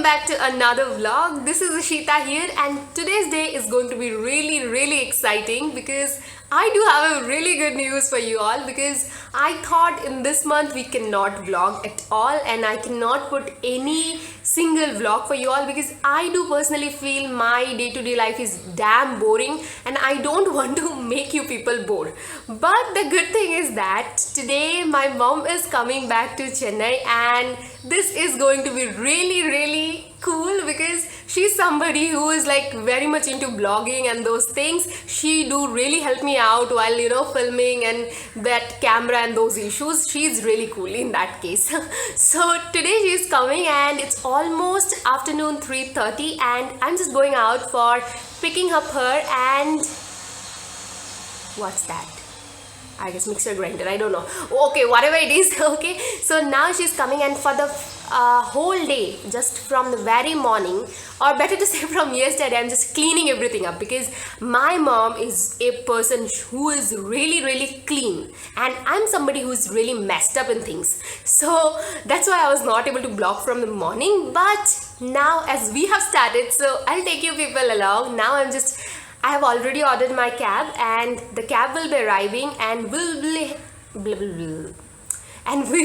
welcome back to another vlog. This is Ashita here, and today's day is going to be really exciting because I do have a really good news for you all, because I thought in this month we cannot vlog at all and I cannot put any single vlog for you all, because I do personally feel my day-to-day life is damn boring and I don't want to make you people bored. But the good thing is that today my mom is coming back to Chennai, and this is going to be really cool because she's somebody who is like very much into blogging and those things. She do really help me out while filming and that camera and those issues. She's really cool in that case. So today she's coming and it's almost afternoon 3:30 and I'm just going out for picking up her. And what's that? I guess mixer grinder, I don't know. Okay, whatever it is. Okay, so now she's coming, and for the whole day, just from the very morning, or better to say from yesterday, I'm just cleaning everything up, because my mom is a person who is really clean and I'm somebody who's really messed up in things. So that's why I was not able to vlog from the morning. But now as we have started, so I'll take you people along. Now I have already ordered my cab, and the cab will be arriving, and we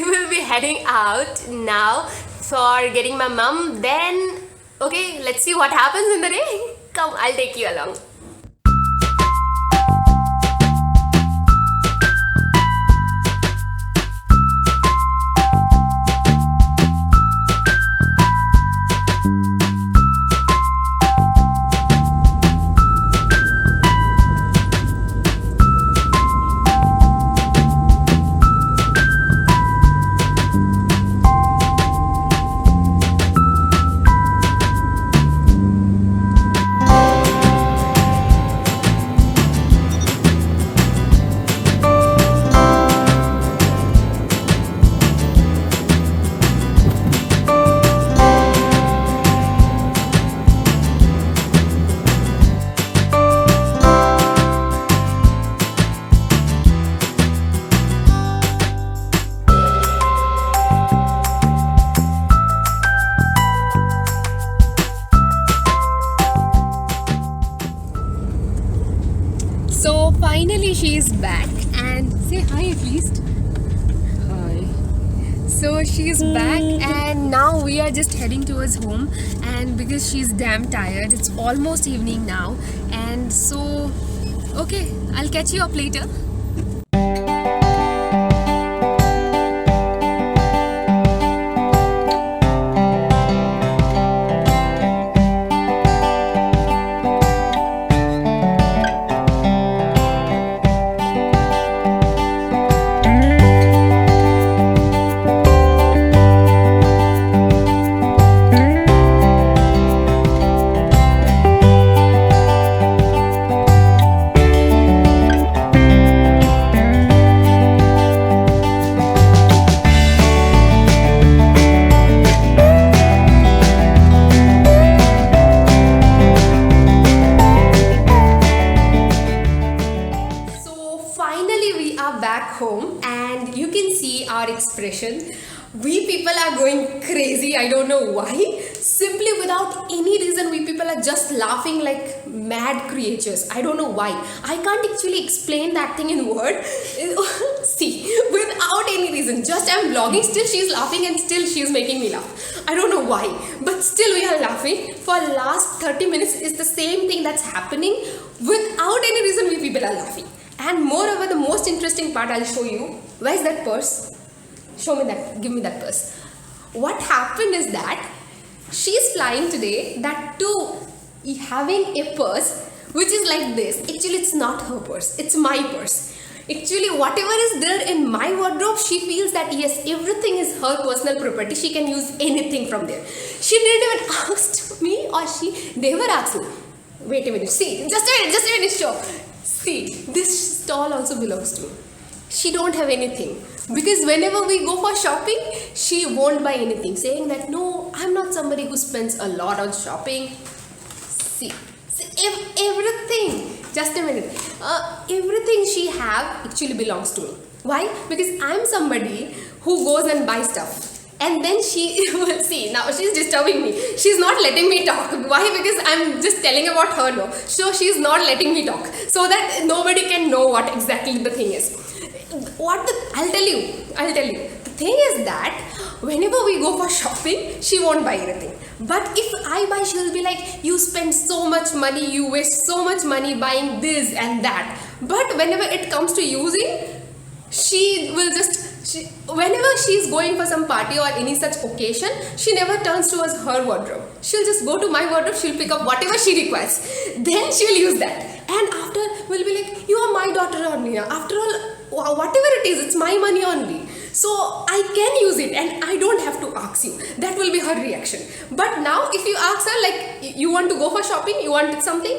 will be heading out now for getting my mom. Then, okay, let's see what happens in the day. Come, I'll take you along. So finally she is back, and say hi at least. Hi. So she is back, and now we are just heading towards home, and because she's damn tired, it's almost evening now, and so okay, I'll catch you up later. Back home, and you can see our expression. We people are going crazy. I don't know why. Simply without any reason, we people are just laughing like mad creatures. I don't know why. I can't actually explain that thing in words. See, without any reason, just I'm vlogging, still she's laughing, and still she's making me laugh. I don't know why, but still we are laughing. For last 30 minutes is the same thing that's happening. Without any reason, we people are laughing. And moreover, the most interesting part I'll show you. Where's that purse? Show me that. Give me that purse. What happened is that she's flying today, that too having a purse which is like this. Actually, it's not her purse. It's my purse. Actually, whatever is there in my wardrobe, she feels that yes, everything is her personal property. She can use anything from there. She didn't even ask me, or she never asked me. Wait a minute. See, just a minute. Show. See, this stall also belongs to me. She don't have anything, because whenever we go for shopping, she won't buy anything, saying that no, I'm not somebody who spends a lot on shopping. See everything. Just a minute. Everything she have actually belongs to me. Why? Because I'm somebody who goes and buys stuff. And then she will see, now she's disturbing me. She's not letting me talk. Why? Because I'm just telling about her now. So she's not letting me talk. So that nobody can know what exactly the thing is. I'll tell you. The thing is that whenever we go for shopping, she won't buy anything. But if I buy, she'll be like, you spend so much money, you waste so much money buying this and that. But whenever it comes to using, she will whenever she's going for some party or any such occasion, she never turns towards her wardrobe. She'll just go to my wardrobe, she'll pick up whatever she requires. Then she'll use that. And after, we'll be like, you are my daughter only. After all, whatever it is, it's my money only. So I can use it and I don't have to ask you. That will be her reaction. But now if you ask her, like, you want to go for shopping, you want something?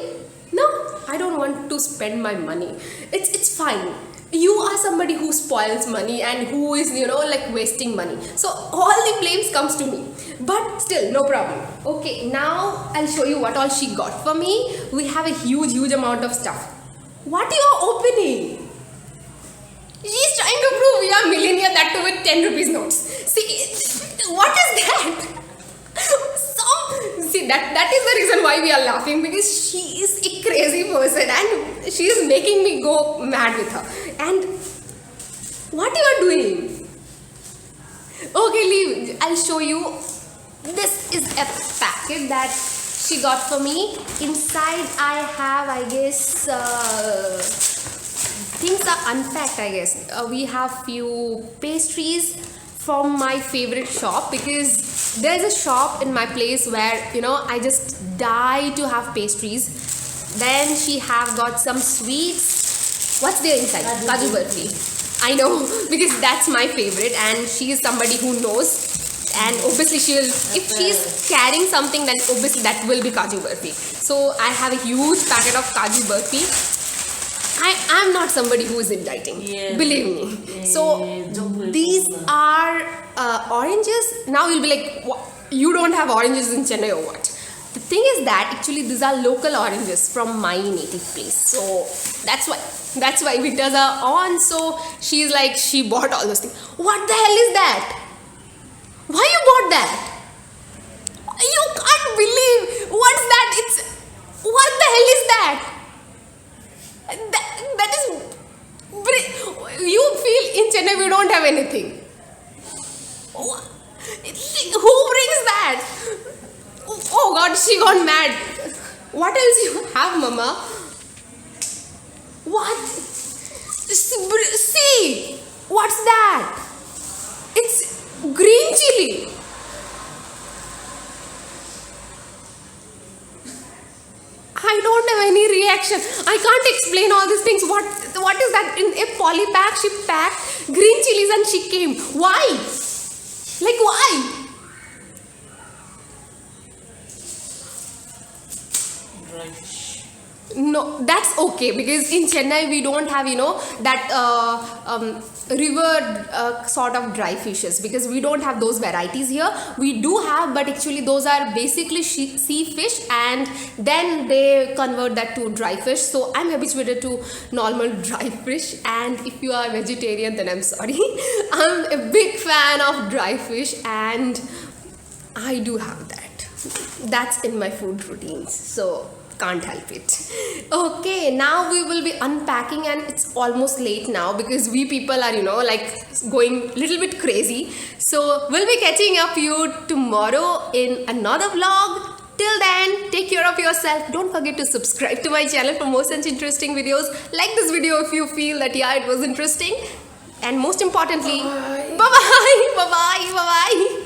No, I don't want to spend my money. It's fine. You are somebody who spoils money and who is, like wasting money. So all the blames comes to me. But still, no problem. Okay, now I'll show you what all she got for me. We have a huge amount of stuff. What you are opening? She's trying to prove we are millionaire, that too with 10 rupees notes. See, what is that? See, that is the reason why we are laughing, because she is a crazy person and she is making me go mad with her. And what you are doing? Okay, leave. I'll show you. This is a packet that she got for me. Inside I have, I guess, things are unpacked, I guess. We have few pastries from my favorite shop, because there's a shop in my place where, I just die to have pastries. Then she have got some sweets. What's there inside? Kaju barfi. I know, because that's my favorite and she is somebody who knows. And obviously she will, if she's carrying something, then obviously that will be kaju barfi. So I have a huge packet of kaju barfi. I'm not somebody who is in dieting, believe me. So these are oranges. Now you'll be like, you don't have oranges in Chennai or what? The thing is that actually these are local oranges from my native place. So that's why winters are on. So she's like, she bought all those things. What the hell is that? Why you bought that? You can't believe. What's that? What the hell is that? That is, you feel in Chennai we don't have anything. Who brings that? Oh God, she got mad. What else you have, Mama? What? See, what's that? It's green chili. I don't have any reaction. I can't explain all these things. What is that? In a poly bag, she packed green chilies and she came. Why? Like, why? No, that's okay, because in Chennai we don't have, that river sort of dry fishes, because we don't have those varieties here. We do have, but actually those are basically sea fish and then they convert that to dry fish. So I'm habituated to normal dry fish, and if you are vegetarian then I'm sorry. I'm a big fan of dry fish and I do have that. That's in my food routines. So can't help it. Okay, now we will be unpacking and it's almost late now because we people are, like going little bit crazy. So we'll be catching up you tomorrow in another vlog. Till then, take care of yourself. Don't forget to subscribe to my channel for more such interesting videos. Like this video if you feel that it was interesting. And most importantly, bye-bye. Bye-bye. Bye-bye.